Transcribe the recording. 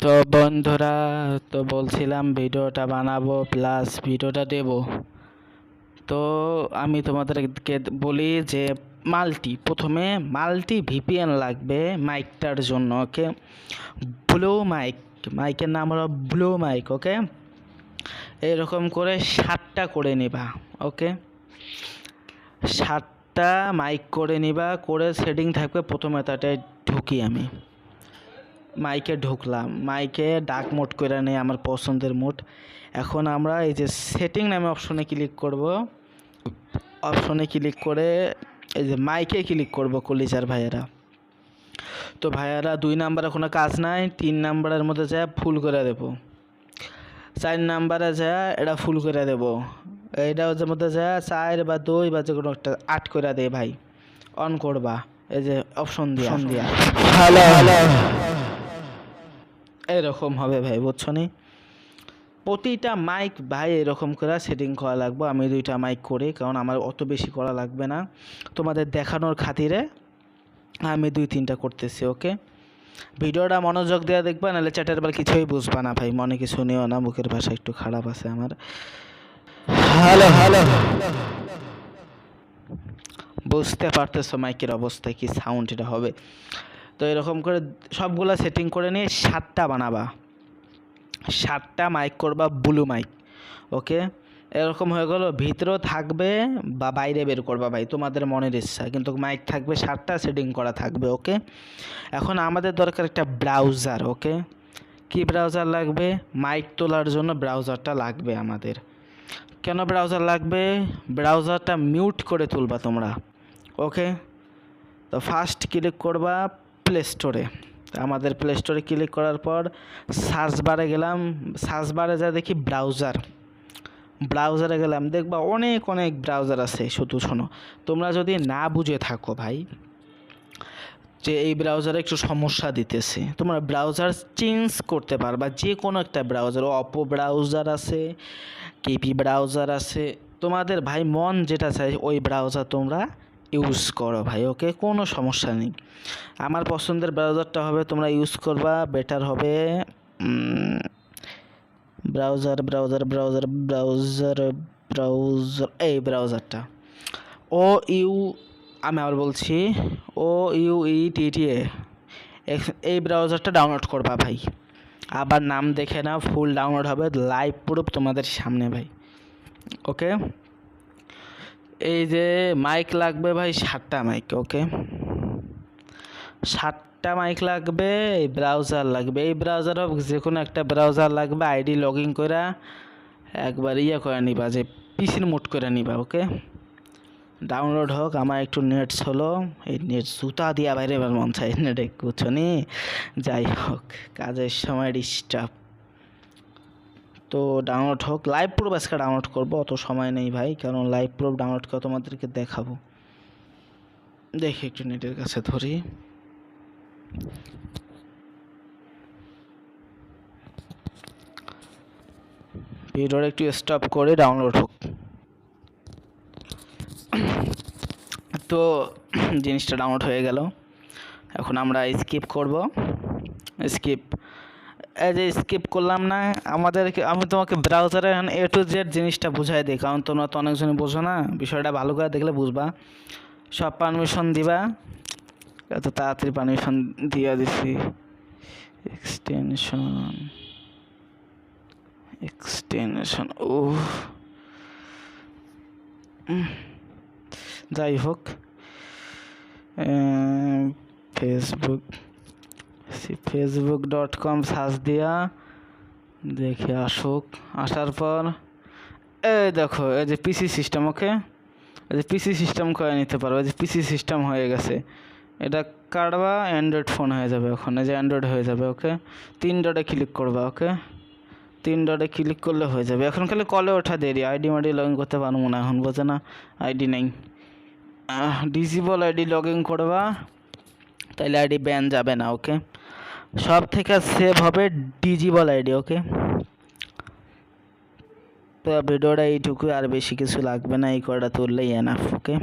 তো বন্ধুরা, তো বলছিলাম ভিডিওটা বানাবো প্লাস ভিডিওটা দেব। তো আমি তোমাদেরকে বলি যে প্রথমে মাল্টি ভিপিএন লাগবে মাইকটার জন্য। ওকে, ব্লু মাইকের নাম হলো ব্লু মাইক। ওকে, এরকম করে 7টা করে নিবা। ওকে, 7টা মাইক করে নিবা, করে সেটিং থাকবে। প্রথমে তাতে ঢুকি আমি মাইকে ঢুকলাম, মাইকে ডাক মোড করে নেই আমার পছন্দের মোড। এখন আমরা এই যে সেটিং নামে অপশনে ক্লিক করব, অপশনে ক্লিক করে এই যে মাইকে ক্লিক করব কলিজার ভাইয়েরা। তো ভাইয়েরা 2 নাম্বারে কোনো কাজ নাই, 3 নাম্বারের মধ্যে যা ফুল করে দেব, 4 নাম্বারে যা এটা ফুল করে দেব, এইটা ওর মধ্যে যা 4 বা 2 বা যে কোনো একটা 8 করে দে ভাই, অন করবা এই যে অপশন দিয়া হ্যালো হ্যালো এরকম হবে ভাই, বুঝছো নি? প্রতিটা মাইক ভাই এরকম করে সেটিং করা লাগবে। আমি 2টা মাইক করি, কারণ আমার অত বেশি করা লাগবে না, তোমাদের দেখানোর খাতিরে আমি 2-3টা করতেছি। ওকে, ভিডিওটা মনোযোগ দিয়ে দেখবা, নাহলে চ্যাটের বার কিছুই বুঝবা না ভাই, মনে কিছু নিও না, মুখের ভাষা একটু খারাপ আছে আমার। হ্যালো হ্যালো, বুঝতে পারতেছো মাইকের অবস্থা কি, সাউন্ড এটা হবে। তো এরকম করে সবগুলা সেটিং করে নিয়ে 7টা বানাবা, 7টা মাইক করবা ব্লু মাইক। ওকে, এরকম হয়ে গেল। ভিতরেও থাকবে বা বাইরে বের করবা ভাই, তোমাদের মনের ইচ্ছা, কিন্তু মাইক থাকবে 7টা, সেটিং করা থাকবে। ওকে, এখন আমাদের দরকার একটা ব্রাউজার। ওকে, কি ব্রাউজার লাগবে? মাইক তোলার জন্য ব্রাউজারটা লাগবে আমাদের। কেন ব্রাউজার লাগবে? ব্রাউজারটা মিউট করে তুলবা তোমরা। ওকে, তো ফার্স্ট ক্লিক করবা প্লে স্টোরে। আমাদের প্লে স্টোরে ক্লিক করার পর সার্চ বারে গেলাম, সার্চ বারে যা দেখি ব্রাউজারে গেলাম, দেখবা অনেক ব্রাউজার আছে। শুধু শোনো, তোমরা যদি না বুঝে থাকো ভাই যে এই ব্রাউজারে একটু সমস্যা দিতেছে, তোমরা ব্রাউজার চেঞ্জ করতে পারবা, যে কোনো একটা ব্রাউজার। অপো ব্রাউজার আছে, কেপি ব্রাউজার আছে, তোমাদের ভাই মন যেটা চাই ওই ব্রাউজার তোমরা ইউজ করো ভাই। ওকে, কোনো সমস্যা নেই। আমার পছন্দের ব্রাউজারটা হবে, তোমরা ইউজ করবা, বেটার হবে। ব্রাউজার এই ব্রাউজারটা আমি আবার বলছি OUETTA, এই ব্রাউজারটা ডাউনলোড করবা ভাই। আবার নাম দেখে না, ফুল ডাউনলোড হবে, লাইভ প্রুফ তোমাদের সামনে ভাই। ওকে, এই যে মাইক লাগবে ভাই 7টা মাইক। ওকে, 7টা মাইক লাগবে, এই ব্রাউজার লাগবে, এই ব্রাউজার হোক যে কোনো একটা ব্রাউজার লাগবে। আইডি লগ ইন করে একবার করে নিবা, যে পিসির মোড করে নিবা। ওকে, ডাউনলোড হোক। আমার একটু নেট হলো, এই নেট জুতা দিয়া বাইরে এবার মন চাই, নেট বুঝছো নি? যাই হোক, কাজের সময় ডিস্টার্ব। তো ডাউনলোড হোক, লাইভ প্রুফ আজকে ডাউনলোড করবো, অত সময় নেই ভাই, কারণ লাইভ প্রুফ ডাউনলোড করে তোমাদেরকে দেখাবো। দেখি একটু নেটের কাছে ধরি। ভিডিওটা একটু স্টপ করে ডাউনলোড হোক। তো জিনিসটা ডাউনলোড হয়ে গেল। এখন আমরা স্কিপ করব। স্কিপ করলাম না, আমি তোমাকে ব্রাউজারে এখন A to Z জিনিসটা বুঝাই দিই, কারণ তোমরা তো অনেকজনই বোঝো না, বিষয়টা ভালো করে দেখলে বুঝবা। সব পারমিশন দিবা, এত তাড়াতাড়ি পারমিশন দিয়ে দিছি। এক্সটেনশন যাই হোক, facebook.com সার্চ দিয়া দেখে আসার পর এই দেখো, এই যে পিসি সিস্টেম। ওকে, এই যে পিসি সিস্টেম করে নিতে পারো, এই যে পিসি সিস্টেম হয়ে গেছে, এটা কাটবা, অ্যান্ড্রয়েড ফোন হয়ে যাবে। ওখানে যে অ্যান্ড্রয়েড হয়ে যাবে। ওকে, 3 ডটে ক্লিক করবা। ওকে, 3 ডটে ক্লিক করলে হয়ে যাবে। এখন খালি কলে ওঠা দেরি, আইডি লগ ইন করতে পারবো না, এখন বোঝে না, আইডি নেই। ডিসেবল আইডি লগ ইন করবা, তাইলে আইডি ব্যান যাবে না। ওকে, সব থেকে সেভ হবে ডিজিবল আইডি। ওকে, তো ভিডিওটা এইটুকু, আর বেশি কিছু লাগবে না, এই কটা তুললেই এনাফ। ওকে।